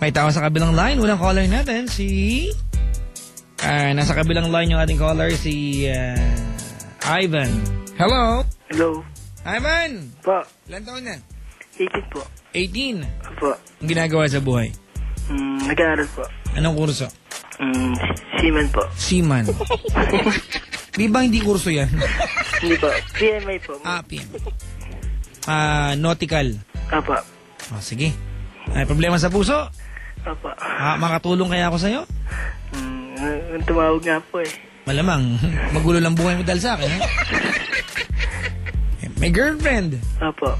May tao sa kabilang line. Unang caller natin, si... nasa kabilang line yung ating caller, si Ivan. Hello? Hello. Ivan! Po. Ilan taon na? 18 po. 18? Po. Ang ginagawa sa buhay? Nag-aaral po. Anong kurso? Seaman po. Seaman. Di ba hindi kurso yan? Hindi po. PMI po. PM. Nautical. Apo. Sige. May problema sa puso? Apo. Makatulong kaya ako sa'yo? Tumawag nga po eh. Malamang. Magulo lang buhay mo dahil sa akin, ha? May girlfriend? Apo.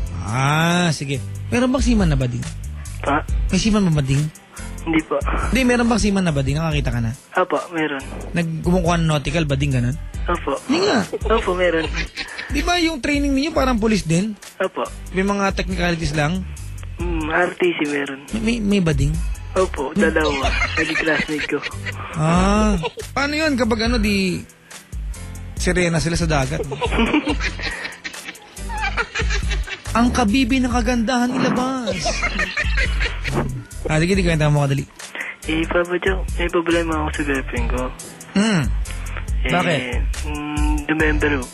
Sige. Meron bang seaman na bading? Pa? May seaman ba bading? Hindi po. Hindi, meron bang seaman na bading? Nakakita ka na? Apo, meron. Nagkumukuha ng nautical, bading ganun? Apo. Hindi nga. Opo, meron. Di ba yung training ninyo parang police din? Apo. May mga technicalities lang? RTC meron. May bading? Opo, dalawa. Naging classmate ko. Paano yun kapag sirena sila sa dagat? Ang kabibi ng kagandahan ilabas. Sige, di kwenta mo kadali. Papa Joe, may problema ako sa girlfriend ko. Bakit? November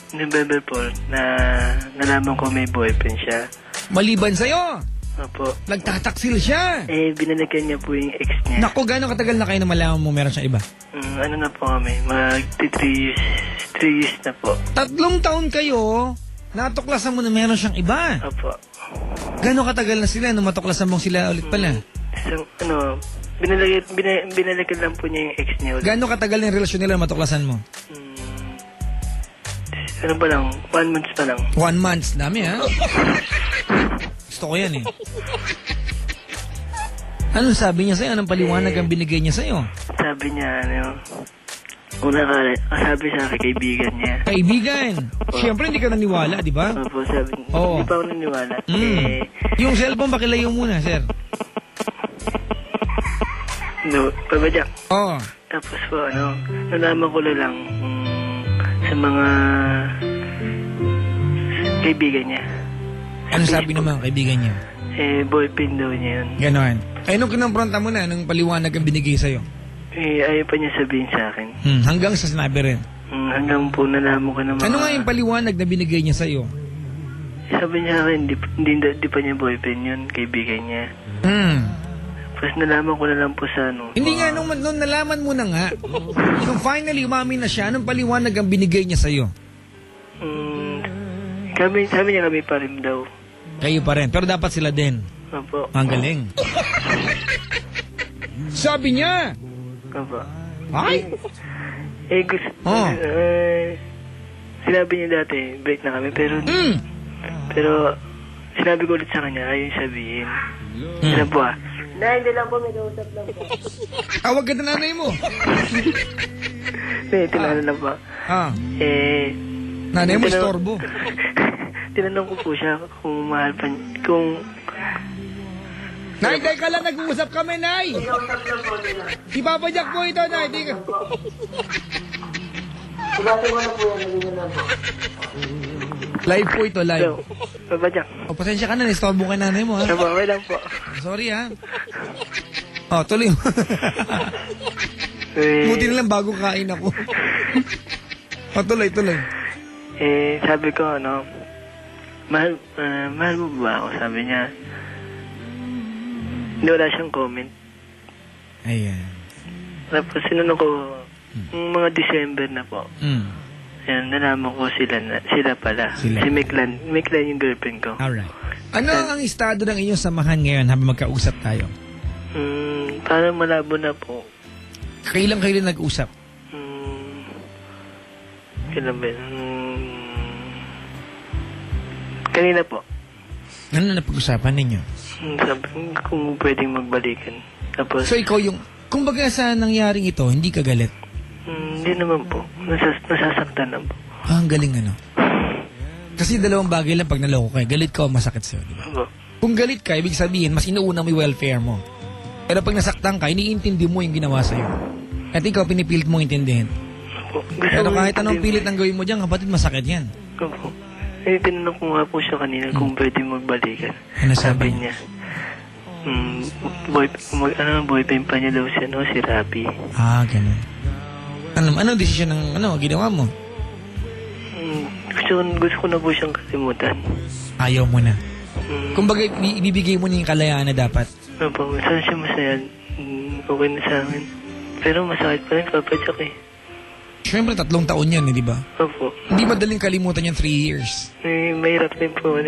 4, nalaman ko may boyfriend siya. Maliban sa'yo? Opo. Nagtataksil siya? Binalikan niya po yung ex niya. Naku, gano'ng katagal na kayo na malaman mo meron siyang iba? Ano na po kami, mag-3 years na po. 3 taon kayo, natuklasan mo na meron siyang iba? Opo. Gano'ng katagal na sila nung matuklasan mong sila ulit pala? Binalikan lang po niya yung ex niya ulit. Gano'ng katagal na yung relasyon nila na matuklasan mo? Ano ba lang? 1 month pa lang. 1 month? Dami, ha? Gusto ko yan, eh. Anong sabi niya sa'yo? Anong paliwanag ang binigay niya sa'yo? Sabi niya, sabi sa akin, kaibigan niya. Kaibigan? Siyempre, hindi ka naniwala, di ba? Opo, sabi niya. Hindi pa ako naniwala. Yung cellphone, pakilayo muna, sir. Papa Jack. Tapos po, nalaman ko lang sa mga kaibigan niya. Ano sabi ng mga kaibigan niya? Boyfriend daw niya yun. Ganon. Nung kinompronta mo na, nung paliwanag ang binigay sa'yo? Ayaw pa niya sabihin sa akin. Hanggang sa sinabi rin? Hanggang po nalaman ko na mga... Ano nga yung paliwanag na binigay niya sa'yo? Sabi niya akin, di pa niya boyfriend yun, kaibigan niya. Tapos nalaman ko na lang po sa Hindi nga, nung nalaman mo na nga, nung finally umamin na siya, anong paliwanag ang binigay niya sa'yo? Sabi niya kami pa rin daw. Kayo pa rin, pero dapat sila din. Opo. Ang galing. Sabi niya! Opo. Ay! Sinabi niya dati, break na kami, pero sinabi ko ulit sa kanya, ayaw sabihin. Ano po hindi lang po, may kausap lang po. Tawag ka na nanay mo. Tinanong lang po. Nanay mo, istorbo. Tinanong ko po siya kung mahal pa niya, Nay, ka lang, nag-uusap kami, Nay. Si Papa Jack po ito, Nay. Sabati mo na po yan, nagiging na po. Live po ito, live. Hello, Papa Jack. Pasensya ka na, istorbo kay nanay mo, ha? Okay lang po. Sorry, ha? Tuloy mo. Buti na lang bago kain ako. Tuloy. Sabi ko, mahal mo ba ako? Sabi niya, hindi wala siyang comment. Ayan. Tapos sinunod ko, mga December na po. Ayan, nalaman ko sila pala. Sila. Si Meklan yung girlfriend ko. Alright. Ano ang estado ng inyong samahan ngayon habang magkausap tayo? Parang malabo na po. Kailan nag-usap? Kailan ba? Kanina po. Ano na pag-usapan ninyo? Sabi kung pwedeng magbalikan. Tapos, so ikaw yung, kung baga sa nangyaring ito, hindi ka galit? Hindi naman po. Nasasaktan lang po. Ang galing Kasi dalawang bagay lang pag naloko ka. Galit ka o masakit sa'yo, di ba? Kung galit ka, ibig sabihin, mas inuuna mo yung welfare mo. Pero pag nasaktan ka, iniintindi mo yung ginawa sa'yo. At ikaw, pinipilit mo intindihin. Pero kahit anong pilit ang gawin mo dyan, kapatid, masakit yan. Tinanong ko nga po siya kanina kung pwede magbalikan. Ano sabi niya? boyfriend pa niya daw siya, no? Si Rapi. Ganun. Ano desisyon ng ginawa mo? Gusto ko na po siyang kalimutan. Ayaw mo na. Kumbaga, ibibigay mo niya yung kalayaan na dapat. Opo, saan siya masaya? Okay na sa akin. Pero masakit pa rin, Papa Jack eh. Siyempre, 3 taon yan, di ba? Opo. Hindi madaling kalimutan yung 3 years. Mahirap din po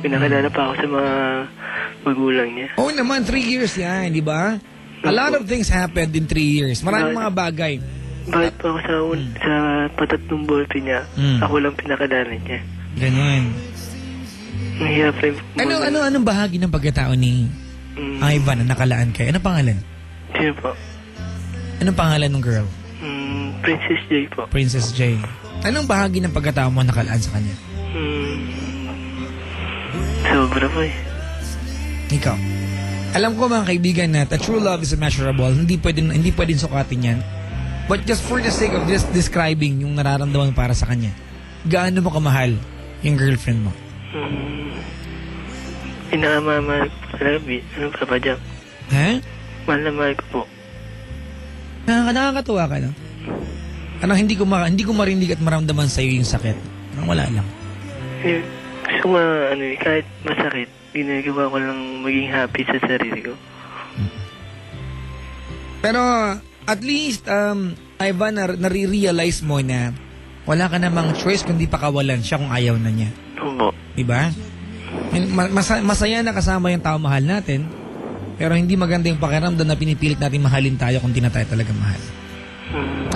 pinakilala pa ako sa mga magulang niya. Oo naman, 3 years yan, di ba? A lot of things happened in 3 years. Maraming mga bagay. Bakit pa ako sa patatlong boyfriend niya, ako lang pinakilala niya. Ganun. Mahirap rin po. Anong bahagi ng pagkatao ni Ivan na nakalaan kayo? Anong pangalan? Sino po? Anong pangalan ng girl? Princess J po. Princess J. Anong bahagi ng pagkatao mo nakalaan sa kanya? Sobra po eh. Ikaw. Alam ko mga kaibigan na true love is immeasurable. Hindi pwedeng sukatin yan. But just for the sake of just describing yung nararamdaman para sa kanya, gaano mo kamahal yung girlfriend mo? Pinakamamahal ko talaga, Papa Jack. Ha? Mahal na mahal ko po. Nakakatuwa ka, no? Hindi ko marinig at maramdaman sa'yo yung sakit. Wala lang. Gusto ko kahit masakit, ginagawa ko lang maging happy sa sarili ko. Pero, at least, Ivan, nare-realize mo na wala ka namang choice kundi pakawalan siya kung ayaw na niya. Oo. Diba? Masaya na kasama yung tao mahal natin, pero hindi maganda yung pakiramdam na pinipilit natin mahalin tayo kung di na tayo talaga mahal.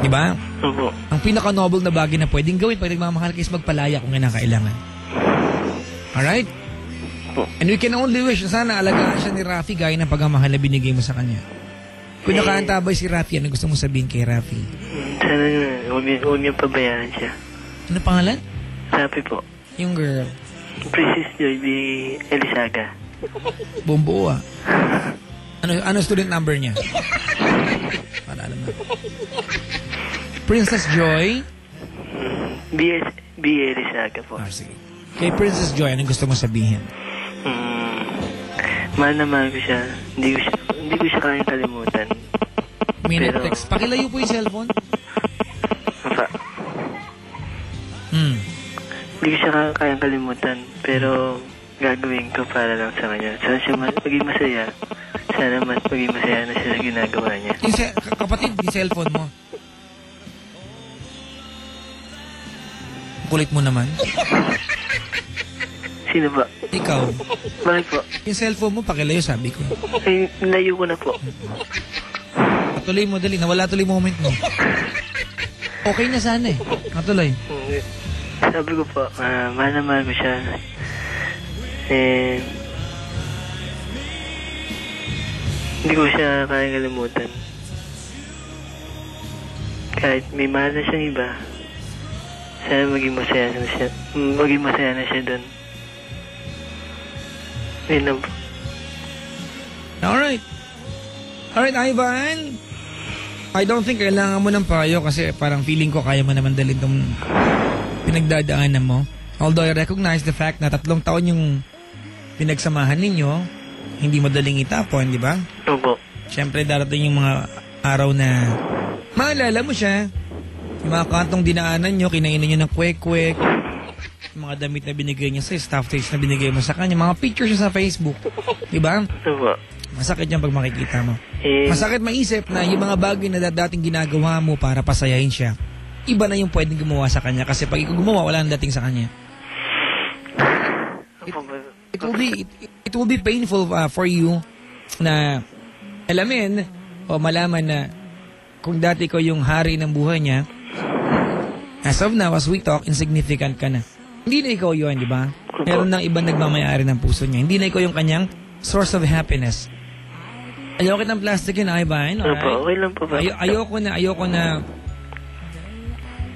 Diba? Oo. Ang pinaka-noble na bagay na pwedeng gawin pag nagmamahal kayo is magpalaya kung kinakailangan. Alright? And we can only wish na sana alagaan siya ni Rafi gaya ng pagmamahal na binigay mo sa kanya. Kung nakaantabay si Rafi, ano gusto mo sabihin kay Rafi? Sana huwag niyang pabayaan siya. Ano pangalan? Rafi po. Yung girl. Princess Joy B. Elisaga. Bumbuo ah. Ano student number niya? Para alam na. Princess Joy? B. Elisaga po. Sige. Kay Princess Joy, anong gusto mo sabihin? Mahal na mahal ko siya. Hindi ko siya kayang kalimutan. Minute text. Pakilayo po yung cellphone. Apa? Hindi ko siya kayang kalimutan. Pero gagawin ko para lang sa kanya. Sana siya maging masaya. Sana maging masaya na siya sa ginagawa niya. Kapatid, yung cellphone mo. Kulit mo naman. Sino ba? Ikaw. Bakit po? Yung cellphone mo, pakilayo, sabi ko. Ay, layo ko na po. Patuloy mo, dali. Nawala tuloy moment mo. Okay na sana eh. Natuloy. Sabi ko po, mahal na mahal ko siya. Hindi ko siya kaya kalimutan. Kahit may mahal na siyang iba, sana maging masaya na siya doon. Yun lang po. Alright, Ivan. I don't think kailangan mo ng payo kasi parang feeling ko kaya mo naman dalhin itong pinagdadaanan mo. Although I recognize the fact na 3 taon yung pinagsamahan ninyo, hindi madaling itapon, di ba? Opo. Siyempre darating yung mga araw na maalala mo siya. Yung mga kantong dinaanan nyo, kinainan nyo ng kwek-kwek, yung mga damit na binigay niya sa staff tapes na binigay mo sa kanya, mga pictures niya sa Facebook. Di ba? Opo. Masakit yan pag makikita mo. Masakit maisip na yung mga bagay na dating ginagawa mo para pasayahin siya, iba na yung pwedeng gumawa sa kanya kasi pag ikaw gumawa, wala nang dating sa kanya. It will be painful for you na alamin o malaman na kung dati ko yung hari ng buhay niya, as of now, as we talk, insignificant ka na. Hindi na ikaw yun, di ba? Meron nang ibang nagmamayari ng puso niya. Hindi na ikaw yung kanyang source of happiness. Ayoko kitang plastic yun, Ivan. Alright? Okay lang po ba? Ayoko na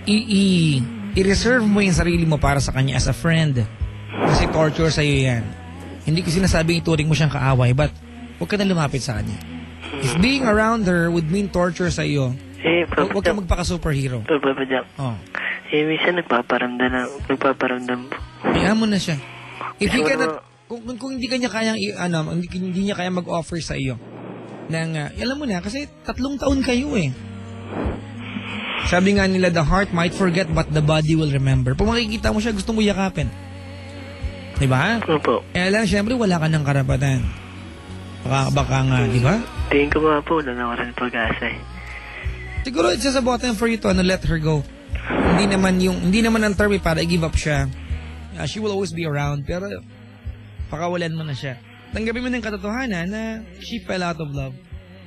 i-reserve mo yung sarili mo para sa kanya as a friend. Kasi torture sa'yo yan. Hindi ko sinasabing ituring mo siyang kaaway, but huwag ka na lumapit sa kanya. If being around her would mean torture sa'yo, huwag ka magpaka-superhero. Papa Jack. Oh. Minsan nagpaparamdam po. Kaya mo na siya. If Kung hindi kanya kayang, hindi niya kayang mag-offer sa iyo ng, alam mo na, kasi 3 taon kayo eh. Sabi nga nila, the heart might forget but the body will remember. Pag makikita mo siya, gusto mo yakapin. Diba? Opo. Kaya lang, syempre, wala ka ng karapatan. Baka nga, diba? Tingin ko nga po, wala na ako rin pag-asa eh. Siguro, it's just about time for you to let her go. Hindi naman ang term para i-give up siya. She will always be around, pero pakawalan mo na siya. Tanggapin mo ng katotohanan na she fell out of love.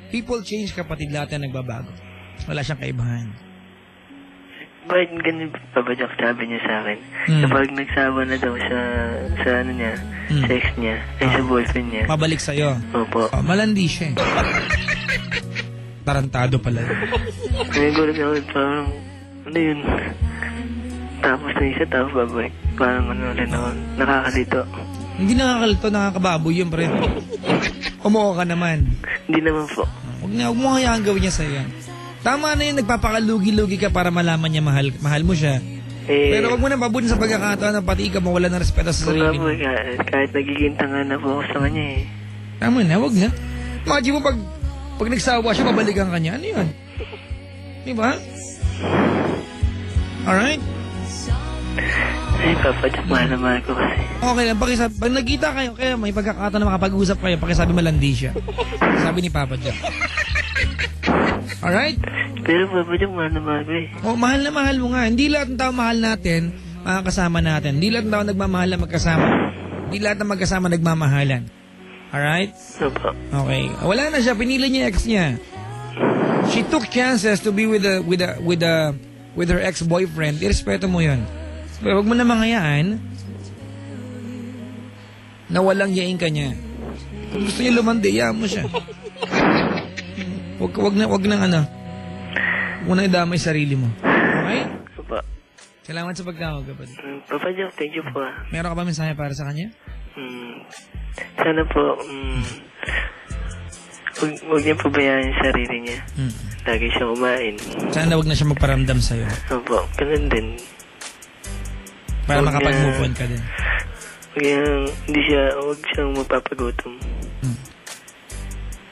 People change, kapatid, lahat na nagbabago. Wala siyang kaibahan. Bakit ganun Papa Jack sabi niya sa akin? Kapag nagsawa na daw sa ano niya, sa ex niya, ay sa boyfriend niya. Mabalik sa'yo. Opo. Oh, malandi siya eh. Tarantado pala. Nagulat ako, parang, ano yun? Tapos na isa, tapos babalik. Parang ano rin ako, nakakalito. Hindi nakakalito, nakakababoy yun, pre. Umuha ka naman. Hindi naman po. Huwag mo hayaan gawin niya sa'yo. Tama na yun, nagpapakalugi-lugi ka para malaman niya mahal mo siya. Pero wag mo na babunin sa pagkakataon na pati ikaw mawala ng respeto sa sarili mo. Kahit nagiging tanga na po ako sa kanya eh. Tama na, wag na. Imagine mo pag nagsawa siya, babalikan ka niya. Ano yun? Diba? Alright? Ay, Papa Jack, mahal na mahal ko kasi. Okay lang, pag nagkita kayo, kaya may pagkakataon na makapag-usap kayo, pakisabi malandi siya. Sabi ni Papa Jack. Alright? Pero Papa Jack, mahal na mahal ko eh. Oh, mahal na mahal mo nga. Hindi lahat ng tao mahal natin, makakasama natin. Hindi lahat ng tao nagmamahal na magkasama. Hindi lahat ng magkasama nagmamahalan. Alright? Opo. Okay. Wala na siya. Pinili niya yung ex niya. She took chances to be with her ex-boyfriend. Irespeto mo yun. Pero wag mo na mangayaan na walang yain ka niya. Kung gusto niya lumandi, iyaan mo siya. Wag nang idamay sarili mo. Okay? Opo. Salamat sa pagtawag, kapatid. Papa Jack, thank you po. Meron ka ba mensahe para sa kanya? Sana po, huwag niya pabayaan yung sarili niya. Lagi siyang kumain. Sana wag na siya magparamdam sa'yo. Opo, ganun din. Para makapag-move on ka din. Huwag siyang magpapagutom.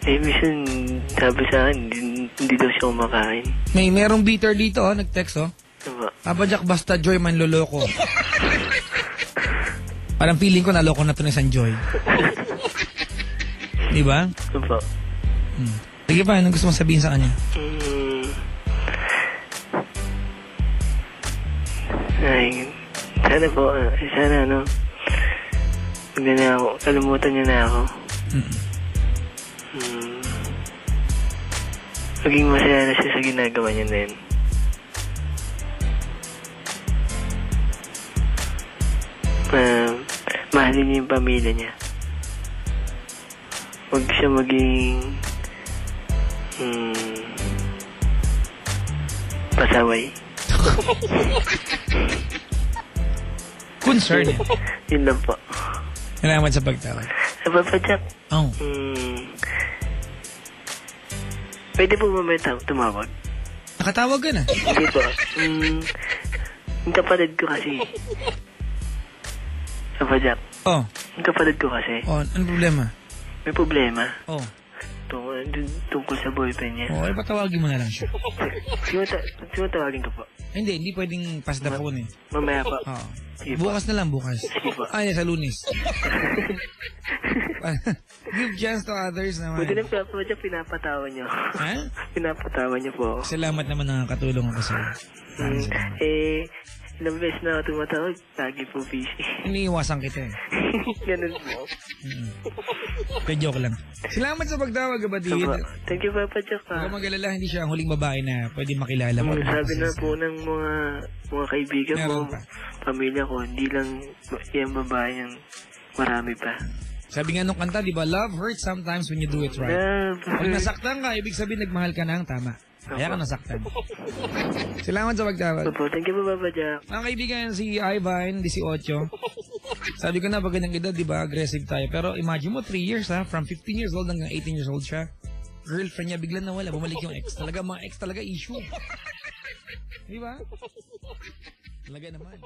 Minsan, sabi sa akin, hindi daw siya kumakain. Merong beater dito, nag-text, Diba? Papa Jack, basta Joy man loloko. Parang feeling ko naloko na to ng isang Joy. Diba? Diba? Sige pa, anong gusto mong sabihin sa kanya? Ay, sana po, huwag na ako, kalimutan niya na ako. Maging masaya na siya sa ginagawa niya na yun. Mahalin niya yung pamilya niya. Huwag siya maging pasaway. Concern yan. Yun lang po. Salamat sa pagtawag. Papa Jack. Oh. Pwede po mamaya tumawag? Nakatawag ka na. Hindi po. Yung kapatid ko kasi. Papa Jack. Oh. Yung kapatid ko kasi. Oh, ano problema? May problema. Oh. Tungkol sa boyfriend niya. Oh, patawagin mo na lang siya. Siguro tawagin ko po. Hindi pwedeng pass the phone eh. Mamaya po. Oo. Sige po. Bukas na lang, bukas. Sige po. Sa Lunes. Give chance to others naman. Buti na po, Jack, pinapatawa niyo. Ha? Pinapatawa niyo po. Salamat naman nakakatulong ako sa'yo. Ilang beses na ako tumatawag, lagi po busy. Iniiwasan kita eh. Ganun po. Kaya joke lang. Salamat sa pagtawag, kapatid. Thank you, Papa Jack. Huwag kang mag-alala, hindi siya ang huling babae na pwede makilala mo. Sabi na po ng mga kaibigan ko, pamilya ko, hindi lang yung babae yung marami pa. Sabi nga nung kanta, di ba, love hurts sometimes when you do it right. Pag nasaktan ka, ibig sabihin nagmahal ka na ang tama. Kaya ka nasaktan. Salamat sa pagtawag. Thank you po, Papa Jack. Mga kaibigan, si Ivan, 18. Sabi ko na, pag ganyang edad, di ba, aggressive tayo. Pero imagine mo, 3 years ha, from 15 years old hanggang 18 years old siya. Girlfriend niya, biglang nawala, bumalik yung ex. Talaga, mga ex talaga issue. Di ba? Talaga naman.